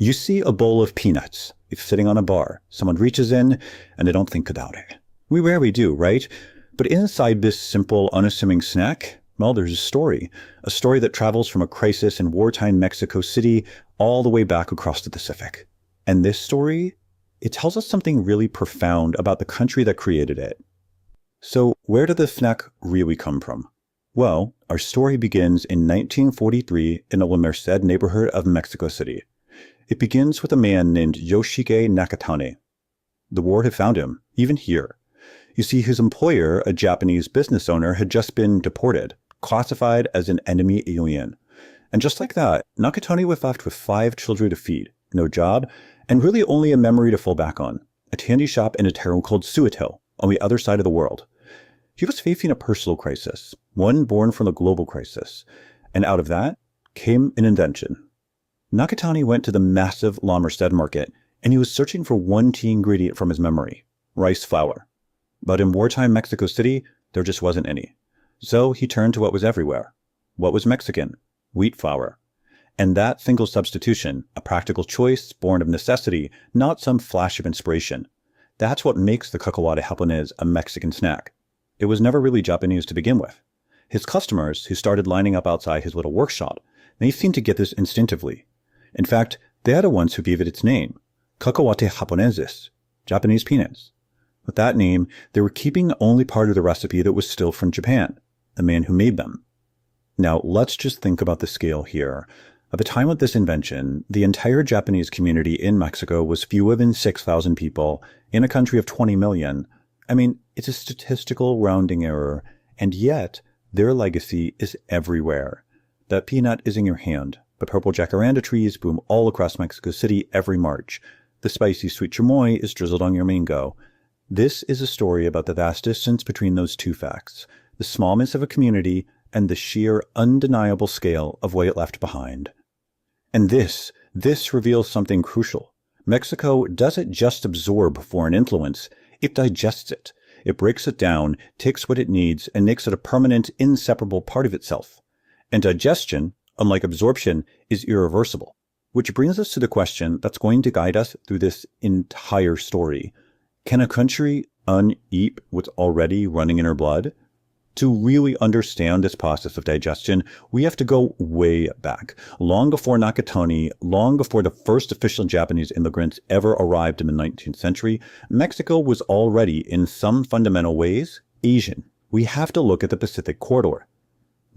You see a bowl of peanuts. It's sitting on a bar. Someone reaches in, and they don't think about it. We rarely do, right? But inside this simple, unassuming snack, well, there's a story that travels from a crisis in wartime Mexico City all the way back across the Pacific. And this story, it tells us something really profound about the country that created it. So where did the snack really come from? Well, our story begins in 1943 in the La Merced neighborhood of Mexico City. It begins with a man named Yoshike Nakatane. The war had found him, even here. You see, his employer, a Japanese business owner, had just been deported, classified as an enemy alien. And just like that, Nakatane was left with 5 children to feed, no job, and really only a memory to fall back on, a candy shop in a town called Suito, on the other side of the world. He was facing a personal crisis, one born from a global crisis, and out of that came an invention. Nakatane went to the massive La Merced market, and he was searching for one key ingredient from his memory, rice flour. But in wartime Mexico City, there just wasn't any. So he turned to what was everywhere. What was Mexican? Wheat flour. And that single substitution, a practical choice born of necessity, not some flash of inspiration. That's what makes the Cacahuate Japonese a Mexican snack. It was never really Japanese to begin with. His customers, who started lining up outside his little workshop, they seemed to get this instinctively. In fact, they are the ones who gave it its name, Cacahuate Japoneses, Japanese peanuts. With that name, they were keeping only part of the recipe that was still from Japan, the man who made them. Now, let's just think about the scale here. At the time of this invention, the entire Japanese community in Mexico was fewer than 6,000 people in a country of 20 million. I mean, it's a statistical rounding error, and yet their legacy is everywhere. That peanut is in your hand. The purple jacaranda trees bloom all across Mexico City every March. The spicy sweet chamoy is drizzled on your mango. This is a story about the vast distance between those two facts, the smallness of a community and the sheer, undeniable scale of what it left behind. And this reveals something crucial. Mexico doesn't just absorb foreign influence, it digests it. It breaks it down, takes what it needs, and makes it a permanent, inseparable part of itself. And digestion, unlike absorption, is irreversible. Which brings us to the question that's going to guide us through this entire story. Can a country uneat what's already running in her blood? To really understand this process of digestion, we have to go way back, long before Nakatane, long before the first official Japanese immigrants ever arrived in the 19th century. Mexico was already, in some fundamental ways, Asian. We have to look at the Pacific corridor.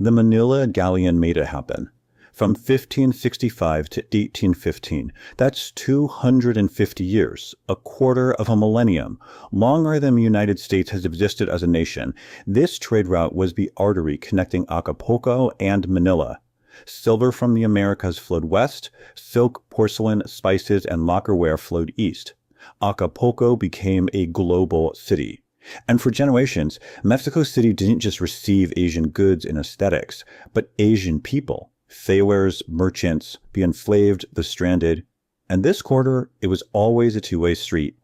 The Manila Galleon made it happen. From 1565 to 1815, that's 250 years, a quarter of a millennium, longer than the United States has existed as a nation. This trade route was the artery connecting Acapulco and Manila. Silver from the Americas flowed west, silk, porcelain, spices, and lacquerware flowed east. Acapulco became a global city. And for generations, Mexico City didn't just receive Asian goods and aesthetics, but Asian people. Sailors, merchants, the enslaved, the stranded. And this quarter, it was always a two-way street.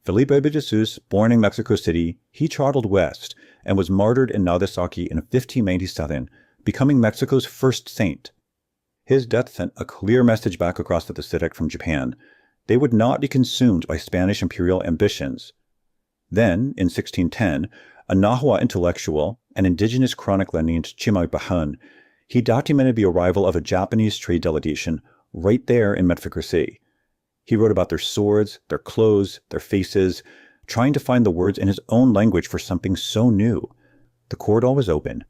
Felipe de Jesus, born in Mexico City, he traveled west and was martyred in Nagasaki in 1597, becoming Mexico's first saint. His death sent a clear message back across the Pacific from Japan. They would not be consumed by Spanish imperial ambitions. Then, in 1610, a Nahua intellectual, an indigenous chronicler named Chamoy, he documented the arrival of a Japanese trade delegation right there in Mexico City. He wrote about their swords, their clothes, their faces, trying to find the words in his own language for something so new. The corridor was open.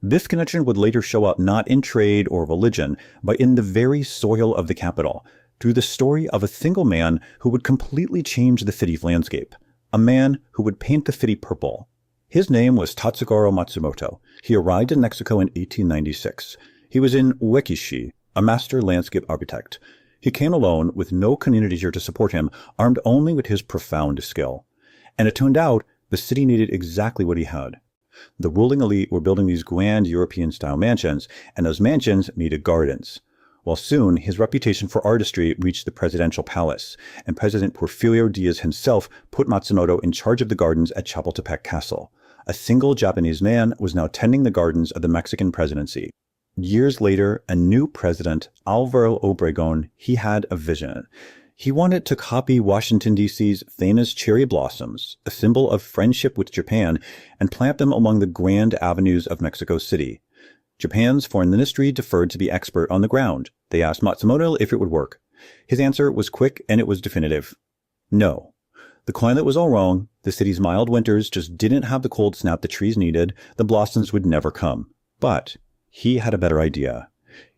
This connection would later show up not in trade or religion, but in the very soil of the capital, through the story of a single man who would completely change the city's landscape, a man who would paint the city purple. His name was Tatsugoro Matsumoto. He arrived in Mexico in 1896. He was in Uekishi, a master landscape architect. He came alone with no community here to support him, armed only with his profound skill. And it turned out the city needed exactly what he had. The ruling elite were building these grand European-style mansions, and those mansions needed gardens. Well, soon, his reputation for artistry reached the presidential palace, and President Porfirio Diaz himself put Matsumoto in charge of the gardens at Chapultepec Castle. A single Japanese man was now tending the gardens of the Mexican presidency. Years later, a new president, Álvaro Obregón, he had a vision. He wanted to copy Washington, D.C.'s famous cherry blossoms, a symbol of friendship with Japan, and plant them along the grand avenues of Mexico City. Japan's foreign ministry deferred to the expert on the ground. They asked Matsumoto if it would work. His answer was quick and it was definitive. No. The climate was all wrong. The city's mild winters just didn't have the cold snap the trees needed. The blossoms would never come. But he had a better idea.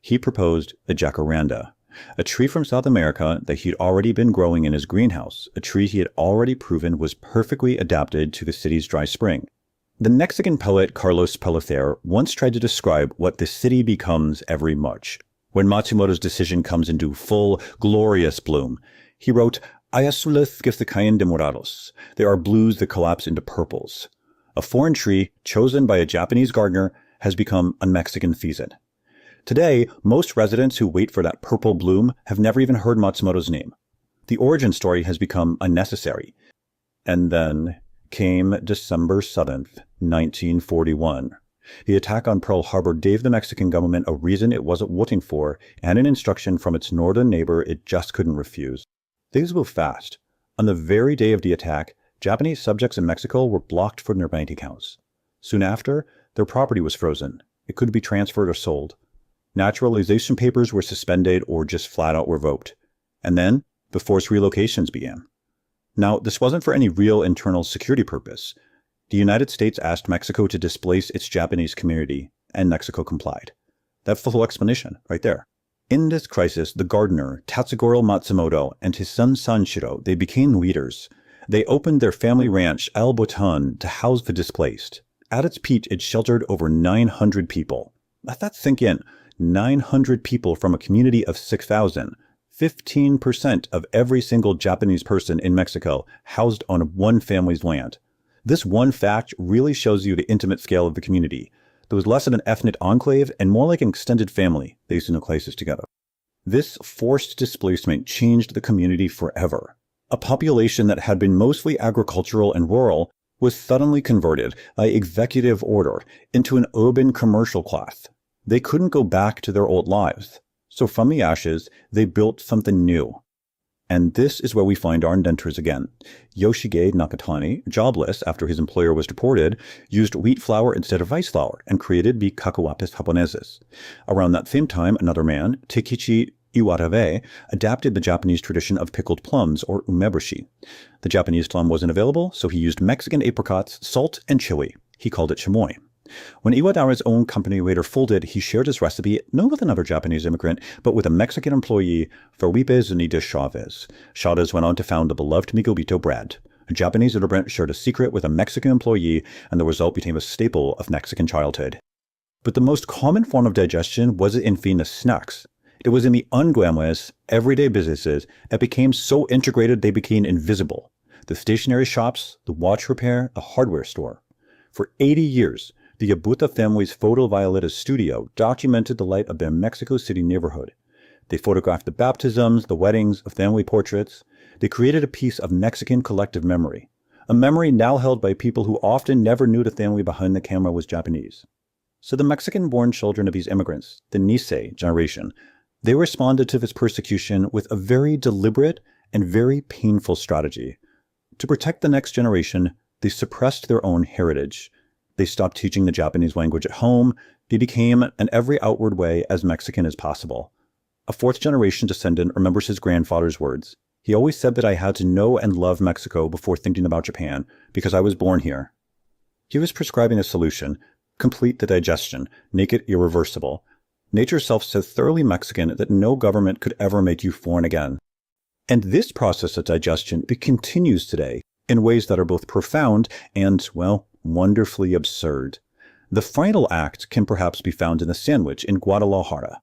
He proposed the jacaranda, a tree from South America that he'd already been growing in his greenhouse, a tree he had already proven was perfectly adapted to the city's dry spring. The Mexican poet Carlos Pellicer once tried to describe what the city becomes every March. When Matsumoto's decision comes into full, glorious bloom, he wrote, "Hay azules que se caen de morados." There are blues that collapse into purples. A foreign tree, chosen by a Japanese gardener, has become a Mexican season. Today, most residents who wait for that purple bloom have never even heard Matsumoto's name. The origin story has become unnecessary. And then came December 7th, 1941. The attack on Pearl Harbor gave the Mexican government a reason it wasn't waiting for and an instruction from its northern neighbor it just couldn't refuse. Things moved fast. On the very day of the attack, Japanese subjects in Mexico were blocked from their bank accounts. Soon after, their property was frozen. It couldn't be transferred or sold. Naturalization papers were suspended or just flat out revoked. And then, the forced relocations began. Now, this wasn't for any real internal security purpose. The United States asked Mexico to displace its Japanese community, and Mexico complied. That's the whole explanation, right there. In this crisis, the gardener, Tatsugoro Matsumoto, and his son Sanshiro, they became leaders. They opened their family ranch, El Botan, to house the displaced. At its peak, it sheltered over 900 people. Let that sink in. 900 people from a community of 6,000. 15% of every single Japanese person in Mexico housed on one family's land. This one fact really shows you the intimate scale of the community. There was less of an ethnic enclave and more like an extended family based in the crisis together. This forced displacement changed the community forever. A population that had been mostly agricultural and rural was suddenly converted by executive order into an urban commercial class. They couldn't go back to their old lives. So from the ashes, they built something new. And this is where we find our inventors again. Yoshige Nakatani, jobless after his employer was deported, used wheat flour instead of rice flour and created the Cacahuates Japoneses. Around that same time, another man, Takechi Iwatabe, adapted the Japanese tradition of pickled plums, or umeboshi. The Japanese plum wasn't available, so he used Mexican apricots, salt, and chili. He called it chamoy. When Iwatabe's own company later folded, he shared his recipe not with another Japanese immigrant, but with a Mexican employee, Felipe Zuniga Chavez. Chavez went on to found the beloved Miguelito bread. A Japanese immigrant shared a secret with a Mexican employee, and the result became a staple of Mexican childhood. But the most common form of digestion wasn't in famous snacks. It was in the unglamorous, everyday businesses that became so integrated they became invisible. The stationery shops, the watch repair, the hardware store. For 80 years, the Yabuta family's Photo Violeta studio documented the life of their Mexico City neighborhood. They photographed the baptisms, the weddings, the family portraits. They created a piece of Mexican collective memory, a memory now held by people who often never knew the family behind the camera was Japanese. So the Mexican-born children of these immigrants, the Nisei generation, they responded to this persecution with a very deliberate and very painful strategy. To protect the next generation, they suppressed their own heritage. They stopped teaching the Japanese language at home. They became, in every outward way, as Mexican as possible. A fourth-generation descendant remembers his grandfather's words. He always said that I had to know and love Mexico before thinking about Japan, because I was born here. He was prescribing a solution: complete the digestion, make it irreversible. Nature itself says thoroughly Mexican that no government could ever make you foreign again. And this process of digestion, it continues today in ways that are both profound and, well, wonderfully absurd. The final act can perhaps be found in the sandwich in Guadalajara.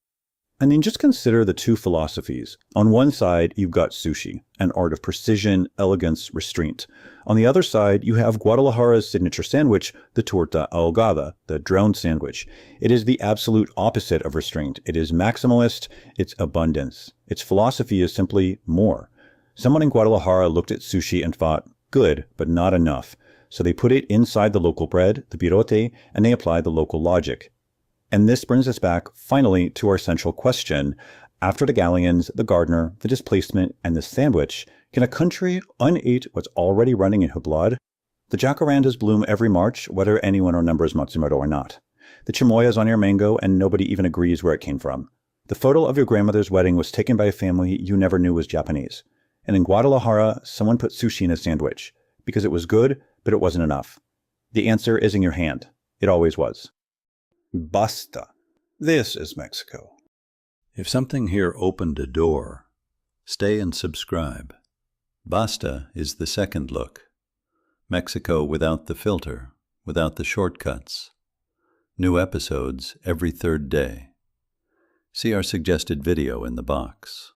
I mean, just consider the two philosophies. On one side, you've got sushi, an art of precision, elegance, restraint. On the other side, you have Guadalajara's signature sandwich, the torta ahogada, the drowned sandwich. It is the absolute opposite of restraint. It is maximalist, it's abundance. Its philosophy is simply more. Someone in Guadalajara looked at sushi and thought, good, but not enough. So they put it inside the local bread, the birote, and they applied the local logic. And this brings us back, finally, to our central question. After the Galleons, the gardener, the displacement, and the sandwich, can a country uneat what's already running in her blood? The jacarandas bloom every March, whether anyone remembers Matsumoto or not. The chamoy is on your mango, and nobody even agrees where it came from. The photo of your grandmother's wedding was taken by a family you never knew was Japanese. And in Guadalajara, someone put sushi in a sandwich, because it was good, but it wasn't enough. The answer is in your hand. It always was. Basta. This is Mexico. If something here opened a door, stay and subscribe. Basta is the second look. Mexico without the filter, without the shortcuts. New episodes every third day. See our suggested video in the box.